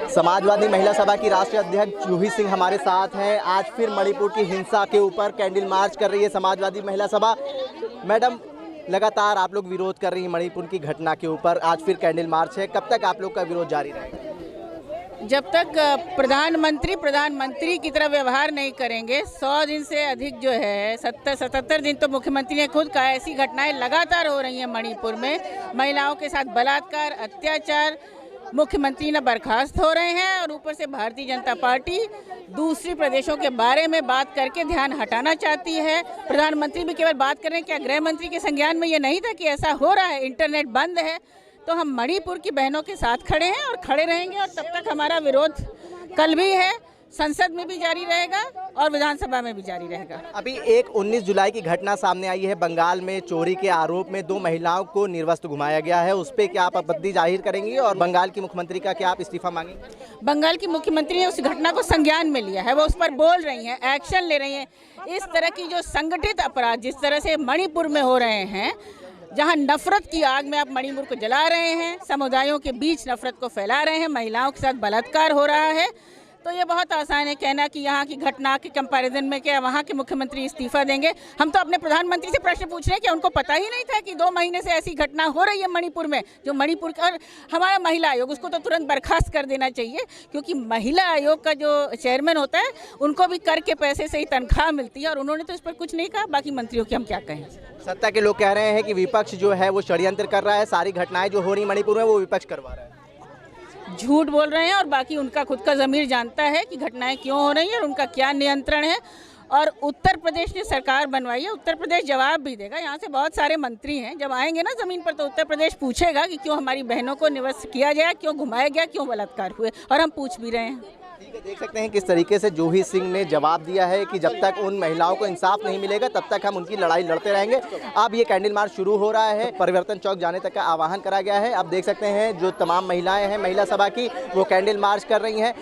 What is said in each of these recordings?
समाजवादी महिला सभा की राष्ट्रीय अध्यक्ष जूही सिंह हमारे साथ हैं। आज फिर मणिपुर की हिंसा के ऊपर कैंडल मार्च कर रही है समाजवादी महिला सभा। मैडम, लगातार आप लोग विरोध कर रही हैं मणिपुर की घटना के ऊपर, आज फिर कैंडल मार्च है, कब तक आप लोग का विरोध जारी रहेगा? जब तक प्रधानमंत्री की तरह व्यवहार नहीं करेंगे। 100 दिन से अधिक जो है 77 दिन तो मुख्यमंत्री ने खुद कहा, ऐसी घटनाएं लगातार हो रही हैं मणिपुर में। महिलाओं के साथ बलात्कार, अत्याचार, मुख्यमंत्री न बर्खास्त हो रहे हैं और ऊपर से भारतीय जनता पार्टी दूसरी प्रदेशों के बारे में बात करके ध्यान हटाना चाहती है। प्रधानमंत्री भी केवल बात कर रहे हैं, क्या गृह मंत्री के संज्ञान में ये नहीं था कि ऐसा हो रहा है? इंटरनेट बंद है। तो हम मणिपुर की बहनों के साथ खड़े हैं और खड़े रहेंगे, और तब तक हमारा विरोध कल भी है, संसद में भी जारी रहेगा और विधानसभा में भी जारी रहेगा। अभी एक 19 जुलाई की घटना सामने आई है बंगाल में। चोरी के आरोप में 2 महिलाओं को निर्वस्त्र घुमाया गया है, उस पर क्या आप आपत्ति जाहिर करेंगी और बंगाल की मुख्यमंत्री का क्या आप इस्तीफा मांगेंगे? बंगाल की मुख्यमंत्री ने उस घटना को संज्ञान में लिया है, वो उस पर बोल रही हैं, एक्शन ले रही हैं। इस तरह की जो संगठित अपराध जिस तरह से मणिपुर में हो रहे हैं, जहां नफरत की आग में आप मणिपुर को जला रहे हैं, समुदायों के बीच नफरत को फैला रहे हैं, महिलाओं के साथ बलात्कार हो रहा है, तो ये बहुत आसान है कहना कि यहाँ की घटना के कंपैरिजन में क्या वहाँ के मुख्यमंत्री इस्तीफा देंगे। हम तो अपने प्रधानमंत्री से प्रश्न पूछ रहे हैं कि उनको पता ही नहीं था कि 2 महीने से ऐसी घटना हो रही है मणिपुर में। जो मणिपुर का और हमारा महिला आयोग, उसको तो तुरंत बर्खास्त कर देना चाहिए, क्योंकि महिला आयोग का जो चेयरमैन होता है उनको भी कर के पैसे से ही तनख्वाह मिलती है, और उन्होंने तो इस पर कुछ नहीं कहा। बाकी मंत्रियों की हम क्या कहें। सत्ता के लोग कह रहे हैं कि विपक्ष जो है वो षड्यंत्र कर रहा है, सारी घटनाएं जो हो रही मणिपुर में वो विपक्ष करवा रहा है। झूठ बोल रहे हैं, और बाकी उनका खुद का ज़मीर जानता है कि घटनाएं क्यों हो रही हैं और उनका क्या नियंत्रण है। और उत्तर प्रदेश ने सरकार बनवाई है, उत्तर प्रदेश जवाब भी देगा। यहाँ से बहुत सारे मंत्री हैं, जब आएंगे ना ज़मीन पर तो उत्तर प्रदेश पूछेगा कि क्यों हमारी बहनों को निवस्त किया गया, क्यों घुमाया गया, क्यों बलात्कार हुए, और हम पूछ भी रहे हैं। ठीक है, देख सकते हैं किस तरीके से जूही सिंह ने जवाब दिया है कि जब तक उन महिलाओं को इंसाफ नहीं मिलेगा तब तक हम उनकी लड़ाई लड़ते रहेंगे। अब ये कैंडल मार्च शुरू हो रहा है, परिवर्तन चौक जाने तक का आह्वान करा गया है। अब देख सकते हैं जो तमाम महिलाएं हैं महिला सभा की, वो कैंडल मार्च कर रही हैं।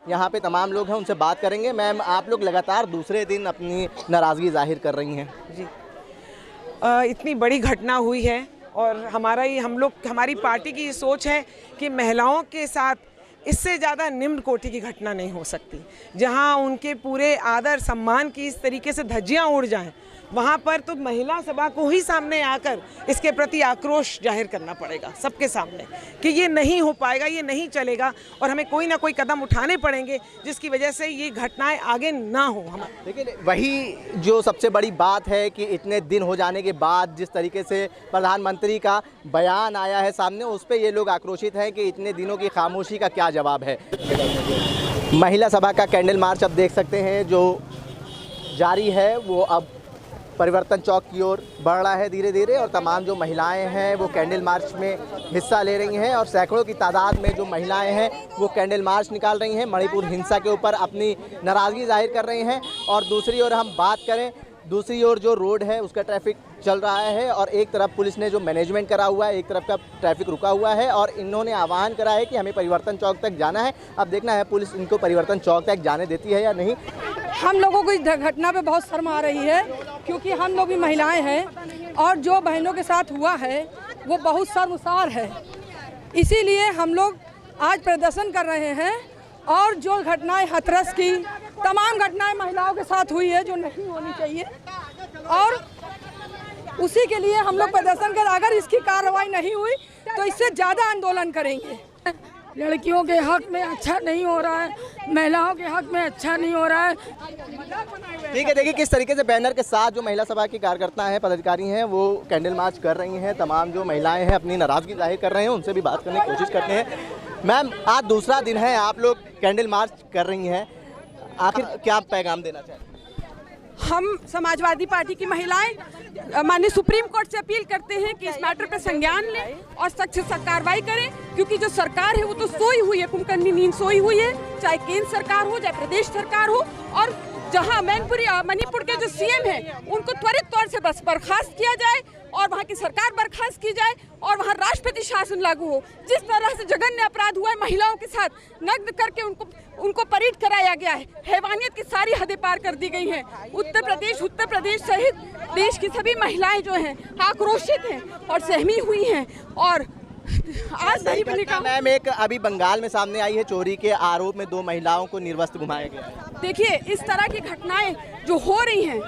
यहाँ पे तमाम लोग हैं, उनसे बात करेंगे। मैम, आप लोग लगातार दूसरे दिन अपनी नाराज़गी जाहिर कर रही हैं जी। इतनी बड़ी घटना हुई है और हमारी पार्टी की ये सोच है कि महिलाओं के साथ इससे ज़्यादा निम्न कोटि की घटना नहीं हो सकती। जहां उनके पूरे आदर सम्मान की इस तरीके से धज्जियां उड़ जाएं, वहां पर तो महिला सभा को ही सामने आकर इसके प्रति आक्रोश जाहिर करना पड़ेगा सबके सामने कि ये नहीं हो पाएगा, ये नहीं चलेगा, और हमें कोई ना कोई कदम उठाने पड़ेंगे जिसकी वजह से ये घटनाएं आगे ना हो। लेकिन वही जो सबसे बड़ी बात है कि इतने दिन हो जाने के बाद जिस तरीके से प्रधानमंत्री का बयान आया है सामने, उस पर ये लोग आक्रोशित हैं कि इतने दिनों की खामोशी का क्या जवाब है। महिला सभा का कैंडल मार्च अब देख सकते हैं जो जारी है, वो अब परिवर्तन चौक की ओर बढ़ रहा है धीरे धीरे, और तमाम जो महिलाएं हैं वो कैंडल मार्च में हिस्सा ले रही हैं, और सैकड़ों की तादाद में जो महिलाएं हैं वो कैंडल मार्च निकाल रही हैं, मणिपुर हिंसा के ऊपर अपनी नाराज़गी जाहिर कर रही हैं। और दूसरी ओर हम बात करें, दूसरी ओर जो रोड है उसका ट्रैफिक चल रहा है, और एक तरफ पुलिस ने जो मैनेजमेंट करा हुआ है, एक तरफ का ट्रैफिक रुका हुआ है, और इन्होंने आह्वान करा है कि हमें परिवर्तन चौक तक जाना है। अब देखना है पुलिस इनको परिवर्तन चौक तक जाने देती है या नहीं। हम लोगों को इस घटना पे बहुत शर्म आ रही है, क्योंकि हम लोग भी महिलाएं हैं और जो बहनों के साथ हुआ है वो बहुत शर्मसार है। इसीलिए हम लोग आज प्रदर्शन कर रहे हैं, और जो घटनाएं हाथरस की, तमाम घटनाएं महिलाओं के साथ हुई है जो नहीं होनी चाहिए, और उसी के लिए हम लोग प्रदर्शन कर, अगर इसकी कार्रवाई नहीं हुई तो इससे ज़्यादा आंदोलन करेंगे। लड़कियों के हक में अच्छा नहीं हो रहा है, महिलाओं के हक में अच्छा नहीं हो रहा है। ठीक है, देखिए किस तरीके से बैनर के साथ जो महिला सभा की कार्यकर्ता हैं, पदाधिकारी हैं, वो कैंडल मार्च कर रही हैं। तमाम जो महिलाएं हैं अपनी नाराज़गी जाहिर कर रहे हैं, उनसे भी बात करने की कोशिश करते हैं। मैम, आज दूसरा दिन है, आप लोग कैंडल मार्च कर रही हैं, आखिर क्या पैगाम देना चाहते हैं? हम समाजवादी पार्टी की महिलाएं माननीय सुप्रीम कोर्ट से अपील करते हैं कि इस मैटर पर संज्ञान लें और सख्त से सख्त कार्रवाई करें, क्योंकि जो सरकार है वो तो सोई हुई है, कुंभकर्णी नींद सोई हुई है, चाहे केंद्र सरकार हो चाहे प्रदेश सरकार हो। और जहां मणिपुर के जो सीएम है उनको त्वरित तौर से बर्खास्त किया जाए, और वहाँ की सरकार बर्खास्त की जाए और वहाँ राष्ट्रपति शासन लागू हो। जिस तरह से जघन्य अपराध हुआ है महिलाओं के साथ, नग्न करके उनको परेड कराया गया है, हैवानियत की सारी हदें पार कर दी गई हैं। उत्तर प्रदेश सहित देश की सभी महिलाएं जो हैं आक्रोशित हैं और सहमी हुई हैं। और आज मैम एक अभी बंगाल में सामने आई है, चोरी के आरोप में 2 महिलाओं को निर्वस्त्र घुमाया गया है। देखिए, इस तरह की घटनाएं जो हो रही हैं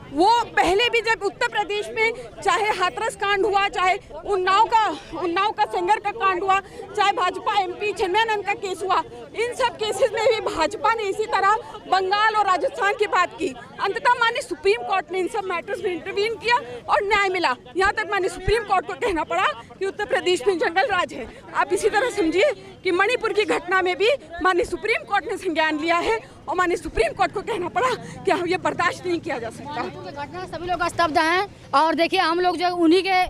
वो पहले भी जब उत्तर प्रदेश में चाहे हाथरस कांड हुआ, चाहे उन्नाव का सेंगर का कांड हुआ, चाहे भाजपा MP चिन्मयानंद का केस हुआ, इन सब केसेस में भी भाजपा ने इसी तरह बंगाल और राजस्थान की बात की। अंततः माननीय सुप्रीम कोर्ट ने इन सब मैटर्स में इंटरवीन किया और न्याय मिला। यहाँ तक माननीय सुप्रीम कोर्ट को कहना पड़ा कि उत्तर प्रदेश में जंगल राज है। आप इसी तरह समझिए कि मणिपुर की घटना में भी माननीय सुप्रीम कोर्ट ने संज्ञान लिया है और माननीय सुप्रीम कोर्ट को कहना पड़ा कि हम ये बर्दाश्त नहीं किया जा सकता। घटना सभी लोग स्तब्ध हैं और देखिए हम लोग जो उन्हीं के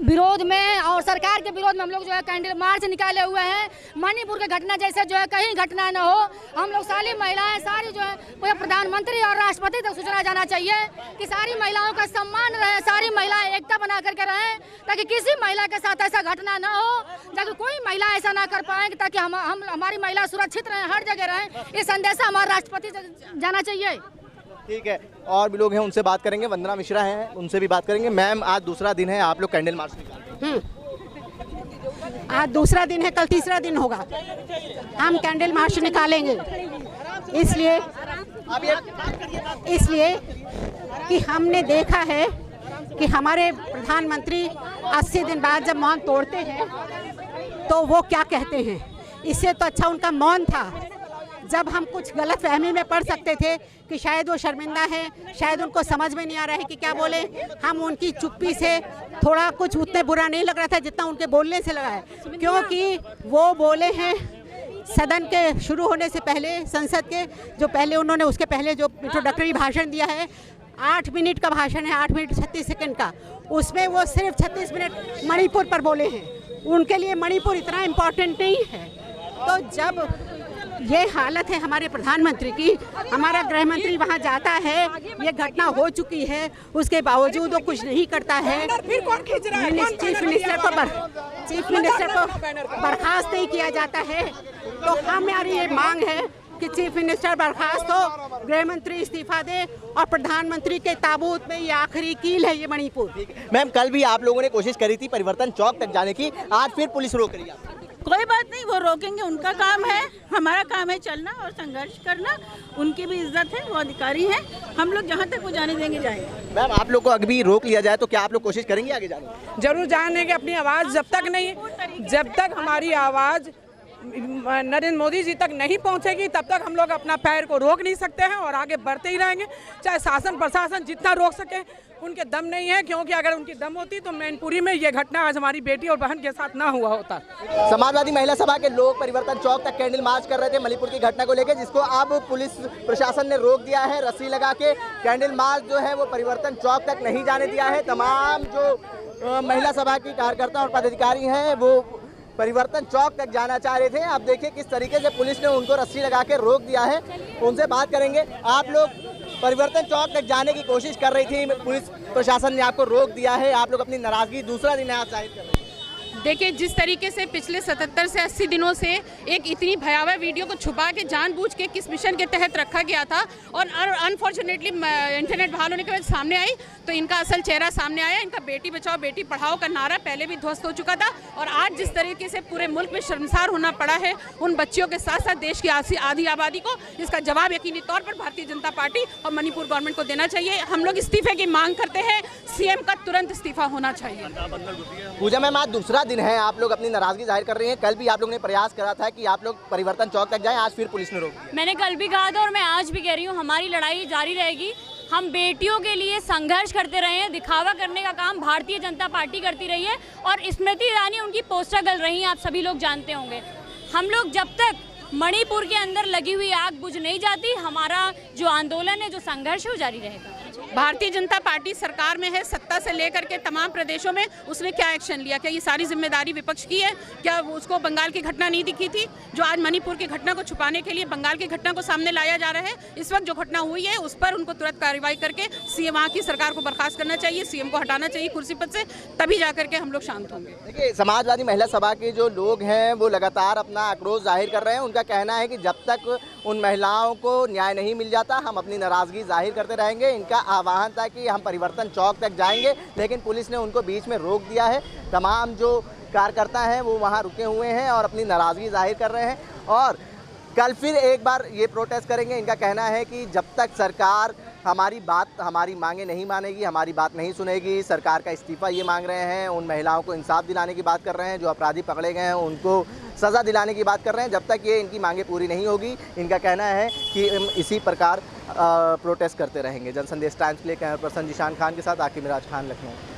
विरोध में और सरकार के विरोध में हम लोग जो है कैंडल मार्च निकाले हुए हैं। मणिपुर के घटना जैसे जो है कहीं घटना न हो, हम लोग सारी महिलाएं सारी जो है पूरे प्रधानमंत्री और राष्ट्रपति तक सूचना जाना चाहिए कि सारी महिलाओं का सम्मान रहे, सारी महिलाएं एकता बना करके रहें ताकि किसी महिला के साथ ऐसा घटना न हो, ताकि कोई महिला ऐसा ना कर पाए, ताकि हम हमारी महिला सुरक्षित रहें, हर जगह रहें। ये संदेश हमारे राष्ट्रपति जाना चाहिए। ठीक है, और भी लोग हैं उनसे बात करेंगे। वंदना मिश्रा हैं, उनसे भी बात करेंगे। मैम आज दूसरा दिन है, आप लोग कैंडल मार्च निकालते हैं। आज दूसरा दिन है, कल तीसरा दिन होगा। हम कैंडल मार्च निकालेंगे इसलिए कि हमने देखा है कि हमारे प्रधानमंत्री 80 दिन बाद जब मौन तोड़ते हैं तो वो क्या कहते हैं। इससे तो अच्छा उनका मौन था। जब हम कुछ गलत फहमी में पढ़ सकते थे कि शायद वो शर्मिंदा है, शायद उनको समझ में नहीं आ रहा है कि क्या बोले, हम उनकी चुप्पी से थोड़ा कुछ उतने बुरा नहीं लग रहा था जितना उनके बोलने से लगा है, क्योंकि वो बोले हैं सदन के शुरू होने से पहले, संसद के जो पहले उन्होंने उसके पहले जो इंट्रोडक्टरी भाषण दिया है, 8 मिनट का भाषण है, 8 मिनट 36 सेकंड का, उसमें वो सिर्फ 36 मिनट मणिपुर पर बोले हैं। उनके लिए मणिपुर इतना इम्पोर्टेंट नहीं है। तो जब ये हालत है हमारे प्रधानमंत्री की, हमारा गृह मंत्री वहाँ जाता है, ये घटना हो चुकी है, उसके बावजूद वो कुछ नहीं करता है। चीफ मिनिस्टर को बर्खास्त नहीं किया जाता है। तो हमारी ये मांग है कि चीफ मिनिस्टर बर्खास्त हो, गृह मंत्री इस्तीफा दे और प्रधानमंत्री के ताबूत में ये आखिरी कील है ये मणिपुर। मैम कल भी आप लोगों ने कोशिश करी थी परिवर्तन चौक तक जाने की, आज फिर पुलिस रोक रही है। कोई बात नहीं, वो रोकेंगे, उनका काम है, हमारा काम है चलना और संघर्ष करना। उनकी भी इज्जत है, वो अधिकारी हैं, हम लोग जहाँ तक वो जाने देंगे जाएंगे। मैम आप लोग को अभी रोक लिया जाए तो क्या आप लोग कोशिश करेंगे आगे जाने की? जरूर जानेंगे अपनी आवाज़। जब तक हमारी आवाज़ नरेंद्र मोदी जी तक नहीं पहुंचेगी तब तक हम लोग अपना पैर को रोक नहीं सकते हैं और आगे बढ़ते ही रहेंगे। चाहे शासन प्रशासन जितना रोक सके, उनके दम नहीं है, क्योंकि अगर उनकी दम होती तो मैनपुरी में ये घटना आज हमारी बेटी और बहन के साथ ना हुआ होता। समाजवादी महिला सभा के लोग परिवर्तन चौक तक कैंडल मार्च कर रहे थे मणिपुर की घटना को लेकर, जिसको अब पुलिस प्रशासन ने रोक दिया है। रस्सी लगा के कैंडल मार्च जो है वो परिवर्तन चौक तक नहीं जाने दिया है। तमाम जो महिला सभा की कार्यकर्ता और पदाधिकारी हैं वो परिवर्तन चौक तक जाना चाह रहे थे। अब देखिए किस तरीके से पुलिस ने उनको रस्सी लगा के रोक दिया है। उनसे बात करेंगे। आप लोग परिवर्तन चौक तक जाने की कोशिश कर रही थी, पुलिस प्रशासन ने आपको रोक दिया है, आप लोग अपनी नाराजगी दूसरा दिन आज जाहिर कर रहे हैं। देखिए, जिस तरीके से पिछले 77 से 80 दिनों से एक इतनी भयावह वीडियो को छुपा के जानबूझ के किस मिशन के तहत रखा गया था और अनफॉर्चुनेटली इंटरनेट बहाल होने के बाद सामने आई तो इनका असल चेहरा सामने आया। इनका बेटी बचाओ बेटी पढ़ाओ का नारा पहले भी ध्वस्त हो चुका था और आज जिस तरीके से पूरे मुल्क में शर्मसार होना पड़ा है उन बच्चियों के साथ साथ देश की आधी आबादी को, इसका जवाब यकीनी तौर पर भारतीय जनता पार्टी और मणिपुर गवर्नमेंट को देना चाहिए। हम लोग इस्तीफे की मांग करते हैं, सीएम का तुरंत इस्तीफा होना चाहिए। पूजा मैम आज दूसरा दिन है, आप लोग अपनी नाराजगी जाहिर कर रही हैं। कल भी आप लोगों ने प्रयास करा था कि आप लोग परिवर्तन चौक तक जाएं, आज फिर पुलिस ने रोक दिया। मैंने कल भी कहा था और मैं आज भी कह रही हूँ, हमारी लड़ाई जारी रहेगी। हम बेटियों के लिए संघर्ष करते रहे हैं। दिखावा करने का काम भारतीय जनता पार्टी करती रही है और स्मृति ईरानी उनकी पोस्टर गल रही हैं, आप सभी लोग जानते होंगे। हम लोग जब तक मणिपुर के अंदर लगी हुई आग बुझ नहीं जाती, हमारा जो आंदोलन है, जो संघर्ष है, वो जारी रहेगा। भारतीय जनता पार्टी सरकार में है, सत्ता से लेकर के तमाम प्रदेशों में उसने क्या एक्शन लिया? क्या ये सारी जिम्मेदारी विपक्ष की है? क्या उसको बंगाल की घटना नहीं दिखी थी? जो आज मणिपुर की घटना को छुपाने के लिए बंगाल की घटना को सामने लाया जा रहा है, इस वक्त जो घटना हुई है उस पर उनको तुरंत कार्रवाई करके सीएम वहाँ की सरकार को बर्खास्त करना चाहिए, सीएम को हटाना चाहिए कुर्सी पद से, तभी जाकर के हम लोग शांत होंगे। देखिए, समाजवादी महिला सभा के जो लोग हैं वो लगातार अपना आक्रोश जाहिर कर रहे हैं। उनका कहना है कि जब तक उन महिलाओं को न्याय नहीं मिल जाता हम अपनी नाराज़गी जाहिर करते रहेंगे। इनका आह्वान था कि हम परिवर्तन चौक तक जाएंगे, लेकिन पुलिस ने उनको बीच में रोक दिया है। तमाम जो कार्यकर्ता हैं वो वहाँ रुके हुए हैं और अपनी नाराज़गी जाहिर कर रहे हैं और कल फिर एक बार ये प्रोटेस्ट करेंगे। इनका कहना है कि जब तक सरकार हमारी मांगे नहीं मानेगी, हमारी बात नहीं सुनेगी, सरकार का इस्तीफ़ा ये मांग रहे हैं। उन महिलाओं को इंसाफ दिलाने की बात कर रहे हैं, जो अपराधी पकड़े गए हैं उनको सज़ा दिलाने की बात कर रहे हैं। जब तक ये इनकी मांगे पूरी नहीं होगी, इनका कहना है कि हम इसी प्रकार प्रोटेस्ट करते रहेंगे। जनसंदेश टाइम्स के लिए कैमरा पर्सन जिशान खान के साथ आकिब मिराज खान, लखनऊ।